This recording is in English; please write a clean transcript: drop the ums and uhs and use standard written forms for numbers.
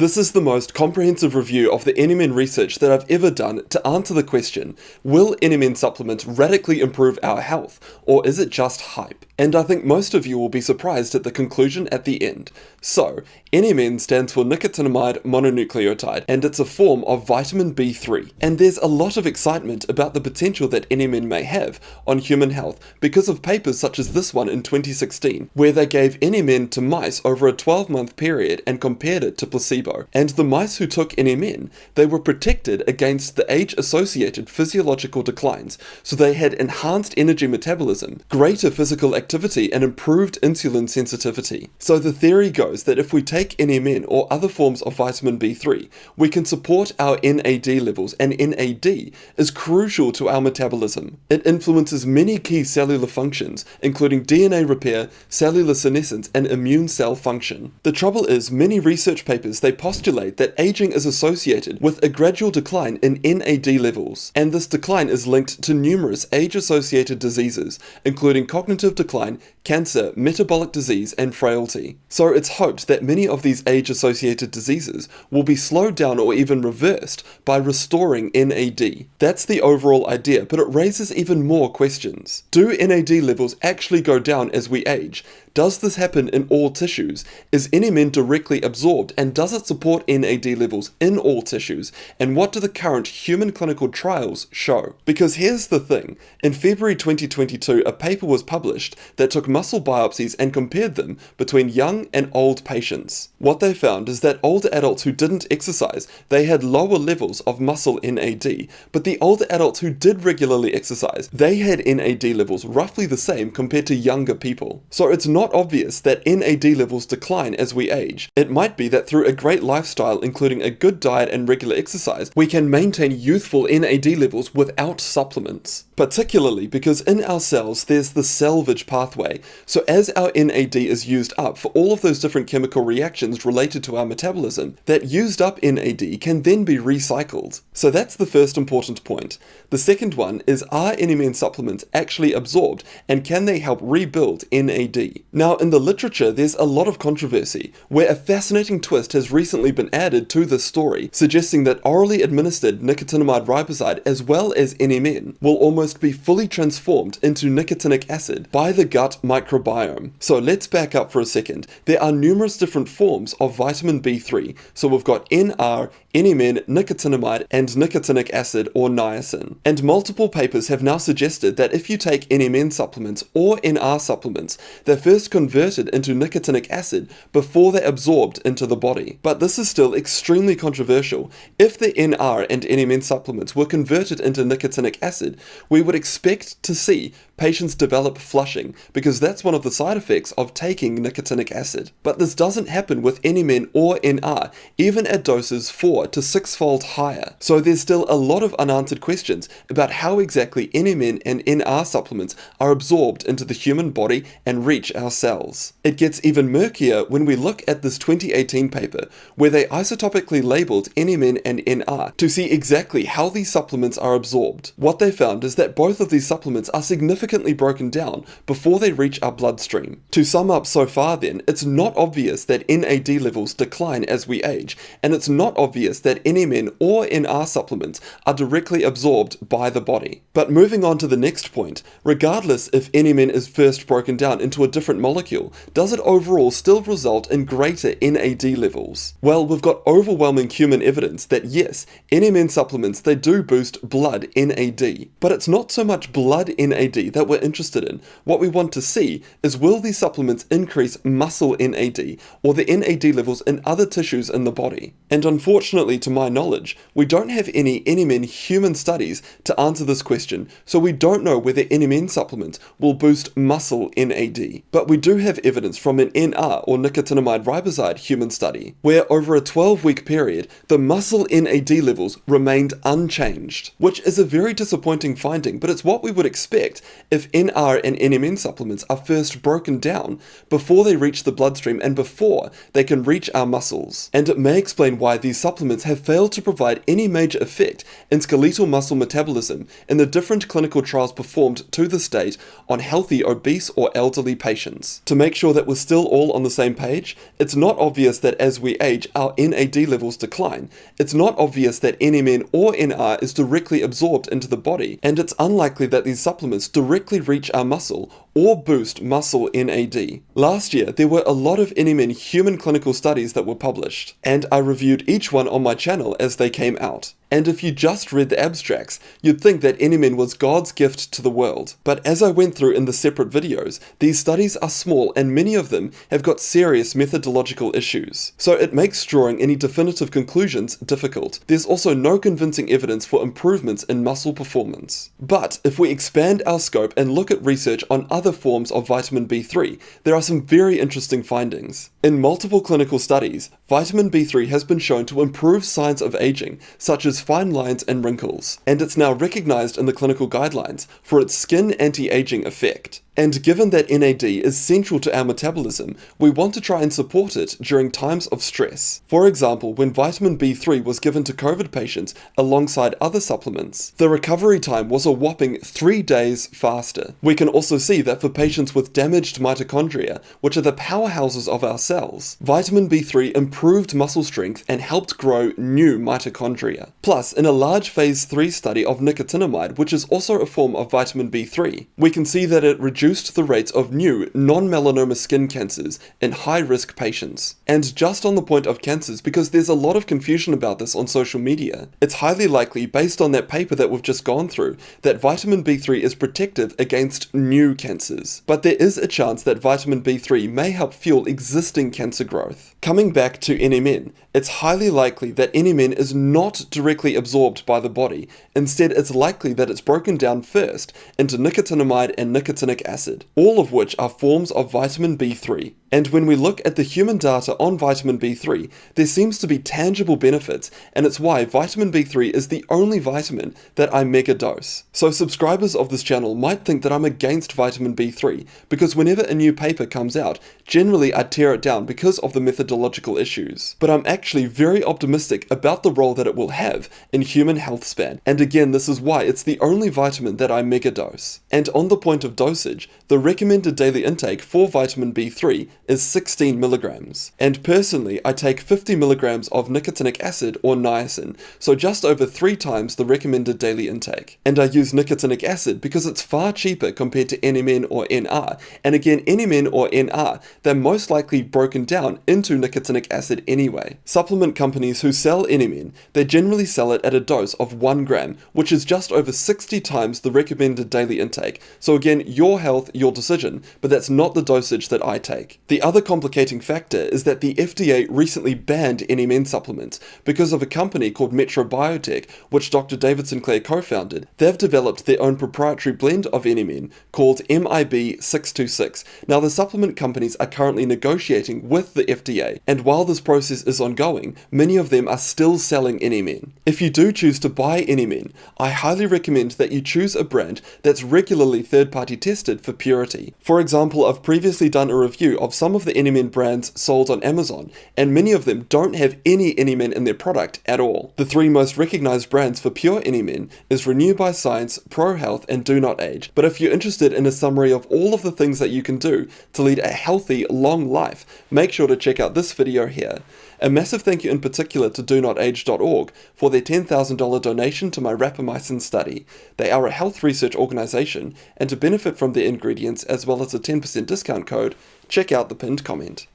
This is the most comprehensive review of the NMN research that I've ever done to answer the question, will NMN supplements radically improve our health, or is it just hype? And I think most of you will be surprised at the conclusion at the end. So, NMN stands for Nicotinamide Mononucleotide, and it's a form of vitamin B3. And there's a lot of excitement about the potential that NMN may have on human health because of papers such as this one in 2016, where they gave NMN to mice over a 12-month period and compared it to placebo. And the mice who took NMN, they were protected against the age-associated physiological declines, so they had enhanced energy metabolism, greater physical activity, and improved insulin sensitivity. So the theory goes that if we take NMN or other forms of vitamin B3, we can support our NAD levels, and NAD is crucial to our metabolism. It influences many key cellular functions, including DNA repair, cellular senescence, and immune cell function. The trouble is, many research papers, they postulate that aging is associated with a gradual decline in NAD levels, and this decline is linked to numerous age-associated diseases, including cognitive decline, cancer, metabolic disease, and frailty. So it's hoped that many of these age-associated diseases will be slowed down or even reversed by restoring NAD. That's the overall idea, but it raises even more questions. Do NAD levels actually go down as we age? Does this happen in all tissues? Is NMN directly absorbed, and does it support NAD levels in all tissues? And what do the current human clinical trials show? Because here's the thing, in February 2022 a paper was published that took muscle biopsies and compared them between young and old patients. What they found is that older adults who didn't exercise, they had lower levels of muscle NAD, but the older adults who did regularly exercise, they had NAD levels roughly the same compared to younger people. So it's not obvious that NAD levels decline as we age. It might be that through a great lifestyle, including a good diet and regular exercise, we can maintain youthful NAD levels without supplements. Particularly because in our cells there's the salvage pathway, so as our NAD is used up for all of those different chemical reactions related to our metabolism, that used up NAD can then be recycled. So that's the first important point. The second one is, are NMN supplements actually absorbed, and can they help rebuild NAD? Now, in the literature, there's a lot of controversy, where a fascinating twist has recently been added to this story, suggesting that orally administered nicotinamide riboside as well as NMN will almost be fully transformed into nicotinic acid by the gut microbiome. So let's back up for a second. There are numerous different forms of vitamin B3, so we've got NR, NMN, nicotinamide, and nicotinic acid or niacin. And multiple papers have now suggested that if you take NMN supplements or NR supplements, they're first converted into nicotinic acid before they're absorbed into the body. But this is still extremely controversial. If the NR and NMN supplements were converted into nicotinic acid, we would expect to see patients develop flushing, because that's one of the side effects of taking nicotinic acid. But this doesn't happen with NMN or NR, even at doses 4 to 6-fold higher. So there's still a lot of unanswered questions about how exactly NMN and NR supplements are absorbed into the human body and reach our cells. It gets even murkier when we look at this 2018 paper, where they isotopically labeled NMN and NR to see exactly how these supplements are absorbed. What they found is that both of these supplements are significantly broken down before they reach our bloodstream. To sum up so far then, it's not obvious that NAD levels decline as we age, and it's not obvious that NMN or NR supplements are directly absorbed by the body. But moving on to the next point, regardless if NMN is first broken down into a different molecule, does it overall still result in greater NAD levels? Well, we've got overwhelming human evidence that yes, NMN supplements, they do boost blood NAD, but it's not so much blood NAD that we're interested in. What we want to see is, will these supplements increase muscle NAD or the NAD levels in other tissues in the body? And unfortunately, to my knowledge, we don't have any NMN human studies to answer this question, so we don't know whether NMN supplements will boost muscle NAD. But we do have evidence from an NR or nicotinamide riboside human study, where over a 12-week period, the muscle NAD levels remained unchanged, which is a very disappointing finding, but it's what we would expect if NR and NMN supplements are first broken down before they reach the bloodstream and before they can reach our muscles. And it may explain why these supplements have failed to provide any major effect in skeletal muscle metabolism in the different clinical trials performed to this date on healthy obese or elderly patients. To make sure that we're still all on the same page, it's not obvious that as we age, age, our NAD levels decline, it's not obvious that NMN or NR is directly absorbed into the body, and it's unlikely that these supplements directly reach our muscle or boost muscle NAD. Last year, there were a lot of NMN human clinical studies that were published, and I reviewed each one on my channel as they came out. And if you just read the abstracts, you'd think that NMN was God's gift to the world. But as I went through in the separate videos, these studies are small and many of them have got serious methodological issues. So it makes drawing any definitive conclusions difficult. There's also no convincing evidence for improvements in muscle performance. But if we expand our scope and look at research on other forms of vitamin B3, there are some very interesting findings. In multiple clinical studies, vitamin B3 has been shown to improve signs of aging, such as fine lines and wrinkles, and it's now recognized in the clinical guidelines for its skin anti-aging effect. And given that NAD is central to our metabolism, we want to try and support it during times of stress. For example, when vitamin B3 was given to COVID patients alongside other supplements, the recovery time was a whopping 3 days faster. We can also see that for patients with damaged mitochondria, which are the powerhouses of our cells, vitamin B3 improved muscle strength and helped grow new mitochondria. Plus, in a large phase 3 study of nicotinamide, which is also a form of vitamin B3, we can see that it reduced the rates of new non-melanoma skin cancers in high-risk patients. And just on the point of cancers, because there's a lot of confusion about this on social media, it's highly likely, based on that paper that we've just gone through, that vitamin B3 is protective against new cancers. But there is a chance that vitamin B3 may help fuel existing cancer growth. Coming back to NMN, it's highly likely that NMN is not directly absorbed by the body. Instead, it's likely that it's broken down first into nicotinamide and nicotinic acid, all of which are forms of vitamin B3. And when we look at the human data on vitamin B3, there seems to be tangible benefits, and it's why vitamin B3 is the only vitamin that I mega dose. So subscribers of this channel might think that I'm against vitamin B3, because whenever a new paper comes out, generally I tear it down because of the methodological issues. But I'm actually very optimistic about the role that it will have in human health span, and again, this is why it's the only vitamin that I mega dose. And on the point of dosage, the recommended daily intake for vitamin B3 is 16 milligrams. And personally, I take 50 milligrams of nicotinic acid or niacin, so just over 3 times the recommended daily intake. And I use nicotinic acid because it's far cheaper compared to NMN or NR, and again, NMN or NR, they're most likely broken down into nicotinic acid anyway. Supplement companies who sell NMN, they generally sell it at a dose of 1 gram, which is just over 60 times the recommended daily intake. So again, your health, your decision, but that's not the dosage that I take. The other complicating factor is that the FDA recently banned NMN supplements because of a company called Metro Biotech, which Dr. David Sinclair co-founded. They've developed their own proprietary blend of NMN called MIB626. Now, the supplement companies are currently negotiating with the FDA, and while this process is ongoing, many of them are still selling NMN. If you do choose to buy NMN, I highly recommend that you choose a brand that's regularly third-party tested for purity. For example, I've previously done a review of some of the NMN brands sold on Amazon, and many of them don't have any NMN in their product at all. The 3 most recognized brands for pure NMN is Renew by Science, Pro Health, and Do Not Age. But if you're interested in a summary of all of the things that you can do to lead a healthy, long life, make sure to check out this video here. A massive thank you in particular to DoNotAge.org for their $10,000 donation to my rapamycin study. They are a health research organization, and to benefit from their ingredients as well as a 10% discount code, check out the pinned comment.